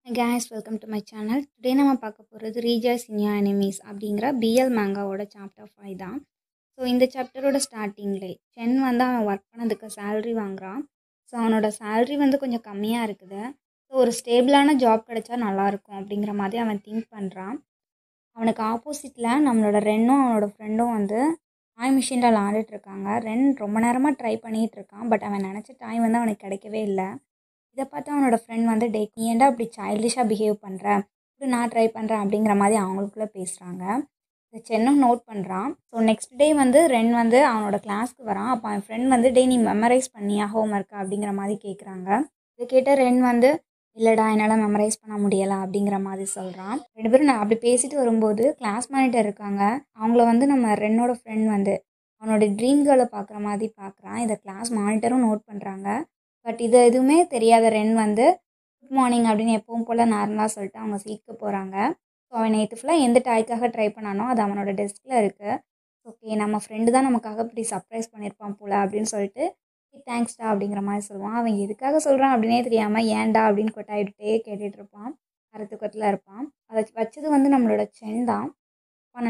Hi guys, welcome to my channel. Today நம்ம பார்க்க போகிறது Rejoice in Your Enemies அப்படிங்கிற பிஎல் மேங்காவோட சாப்டர் 5 தான். ஸோ இந்த சாப்டரோட ஸ்டார்டிங்லே சென் வந்து அவன் ஒர்க் பண்ணதுக்கு சேலரி வாங்குறான். ஸோ அவனோட சேலரி வந்து கொஞ்சம் கம்மியாக இருக்குது. ஸோ ஒரு ஸ்டேபிளான ஜாப் கிடைச்சா நல்லாயிருக்கும் அப்படிங்கிற மாதிரி அவன் திங்க் பண்ணுறான். அவனுக்கு ஆப்போசிட்டில் நம்மளோட ரென்னும் அவனோட ஃப்ரெண்டும் வந்து டாய் மிஷினில் விளாண்டுட்ருக்காங்க. ரென் ரொம்ப நேரமாக ட்ரை பண்ணிகிட்டு இருக்கான். பட் அவன் நினச்ச டாய் வந்து அவனுக்கு கிடைக்கவே இல்லை. இதை பார்த்து அவனோட ஃப்ரெண்ட் வந்து நீ ஏன்டா அப்படி சைல்டிஷாக பிஹேவ் பண்ணுற, இப்படி நான் ட்ரை பண்ணுறேன் அப்படிங்கிற மாதிரி அவங்களுக்குள்ளே பேசுகிறாங்க. இதை சென்னும் நோட் பண்ணுறான். ஸோ நெக்ஸ்ட் டே வந்து ரென் வந்து அவனோட கிளாஸ்க்கு வரான். அப்போ அவன் ஃப்ரெண்ட் வந்து நீ மெமரைஸ் பண்ணியா ஹோம் ஒர்க்கா அப்படிங்கிற மாதிரி கேட்குறாங்க. இதை கேட்ட ரென் வந்து இல்லைடா என்னால் மெமரைஸ் பண்ண முடியலை அப்படிங்கிற மாதிரி சொல்கிறான். ரெண்டு பேரும் நான் அப்படி பேசிட்டு வரும்போது கிளாஸ் மானிட்டர் இருக்காங்க. அவங்கள வந்து நம்ம ரென்னோட ஃப்ரெண்ட் வந்து அவனோட ட்ரீம் கேர்ளை பார்க்குற மாதிரி பார்க்குறான். இதை கிளாஸ் மானிட்டரும் நோட் பண்ணுறாங்க. பட் இது எதுவுமே தெரியாத ரென் வந்து குட் மார்னிங் அப்படின்னு எப்பவும் போல் நார்மலாக சொல்லிட்டு அவங்க சீட்க்கு போகிறாங்க. ஸோ அவன் நேற்று ஃபுல்லாக எந்த டாய்க்காக ட்ரை பண்ணானோ அது அவனோட டெஸ்கில் இருக்குது. ஓகே நம்ம ஃப்ரெண்டு தான் நமக்காக இப்படி சர்ப்ரைஸ் பண்ணியிருப்பான் போல் அப்படின்னு சொல்லிட்டு தேங்க்ஸ்டா அப்படிங்கிற மாதிரி சொல்லுவான். அவன் எதுக்காக சொல்கிறான் அப்படின்னே தெரியாமல் ஏன்டா அப்படின்னு கொட்டாயிட்டே கேட்டுட்ருப்பான். அறத்துக்கத்தில் இருப்பான். அதை வச்சது வந்து நம்மளோட சென் தான்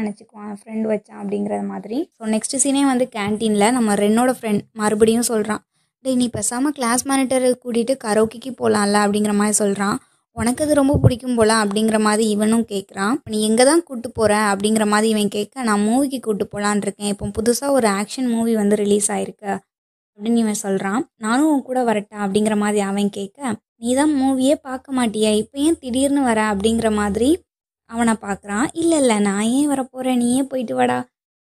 நினச்சிக்குவான் ஃப்ரெண்டு வச்சான் அப்படிங்கிறது மாதிரி. ஸோ நெக்ஸ்ட் சீனே வந்து கேன்டீனில் நம்ம ரென்னோட ஃப்ரெண்ட் மறுபடியும் சொல்கிறான், நீ பேசாமல் கிளாஸ் மானிட்டரை கூட்டிகிட்டு கரோக்கிக்கு போகலாம்ல அப்படிங்கிற மாதிரி சொல்கிறான். உனக்கு அது ரொம்ப பிடிக்கும் போல அப்படிங்கிற மாதிரி இவனும் கேட்குறான். நீ எங்கே தான் கூப்பிட்டு போகிற அப்படிங்கிற மாதிரி இவன் கேட்க, நான் மூவிக்கு கூப்பிட்டு போகலான் இருக்கேன். இப்போ புதுசாக ஒரு ஆக்ஷன் மூவி வந்து ரிலீஸ் ஆகிருக்கு அப்படின்னு இவன் சொல்கிறான். நானும் உன் கூட வரட்டா அப்படிங்கிற மாதிரி அவன் கேட்க, நீ தான் மூவியே பார்க்க மாட்டியா, இப்போ ஏன் திடீர்னு வர அப்படிங்கிற மாதிரி அவனை பார்க்குறான். இல்லை நான் ஏன் வரப்போகிறேன், நீயே போயிட்டு வாடா,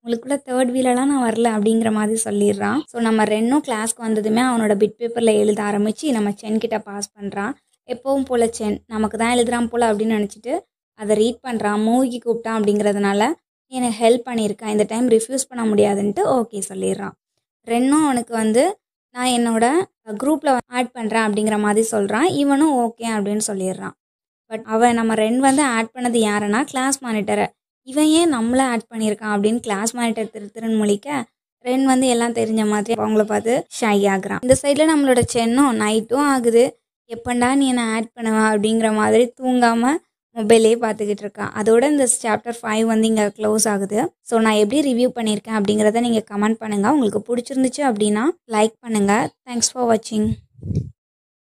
உங்களுக்குள்ள தேர்ட் வீலெலாம் நான் வரல அப்படிங்கிற மாதிரி சொல்லிடுறான். ஸோ நம்ம ரென்னும் கிளாஸ்க்கு வந்ததுமே அவனோட பிட் பேப்பரில் எழுத ஆரம்பித்து நம்ம சென் கிட்ட பாஸ் பண்ணுறான். எப்பவும் போல் சென் நமக்கு தான் எழுதுறான் போல் அப்படின்னு நினச்சிட்டு அதை ரீட் பண்ணுறான். மூவிக்கு கூப்பிட்டான் அப்படிங்கிறதுனால எனக்கு ஹெல்ப் பண்ணியிருக்கான், இந்த டைம் ரிஃப்யூஸ் பண்ண முடியாதுன்ட்டு ஓகே சொல்லிடுறான். ரென்னும் அவனுக்கு வந்து நான் என்னோட குரூப்பில் ஆட் பண்ணுறேன் அப்படிங்கிற மாதிரி சொல்கிறான். இவனும் ஓகே அப்படின்னு சொல்லிடுறான். பட் அவன் நம்ம ரென் வந்து ஆட் பண்ணது யாருன்னா கிளாஸ் மானிட்டரை. இவன் ஏன் நம்மளை ஆட் பண்ணியிருக்கான் அப்படின்னு கிளாஸ் மானிட்டர் திருன்னு முழிக்க ரென் வந்து எல்லாம் தெரிஞ்ச மாதிரி அவங்கள பார்த்து ஷை ஆகுறான். இந்த சைடில் நம்மளோட சென்னும் நைட்டும் ஆகுது, எப்பண்டா நீ என்னை ஆட் பண்ணுவா அப்படிங்கிற மாதிரி தூங்காமல் மொபைலே பார்த்துக்கிட்டு இருக்கான். அதோட இந்த சாப்டர் 5 வந்து இங்கே க்ளோஸ் ஆகுது. ஸோ நான் எப்படி ரிவ்யூ பண்ணியிருக்கேன் அப்படிங்கிறத நீங்கள் கமெண்ட் பண்ணுங்கள். உங்களுக்கு பிடிச்சிருந்துச்சு அப்படின்னா லைக் பண்ணுங்கள். தேங்க்ஸ் ஃபார் வாட்சிங்.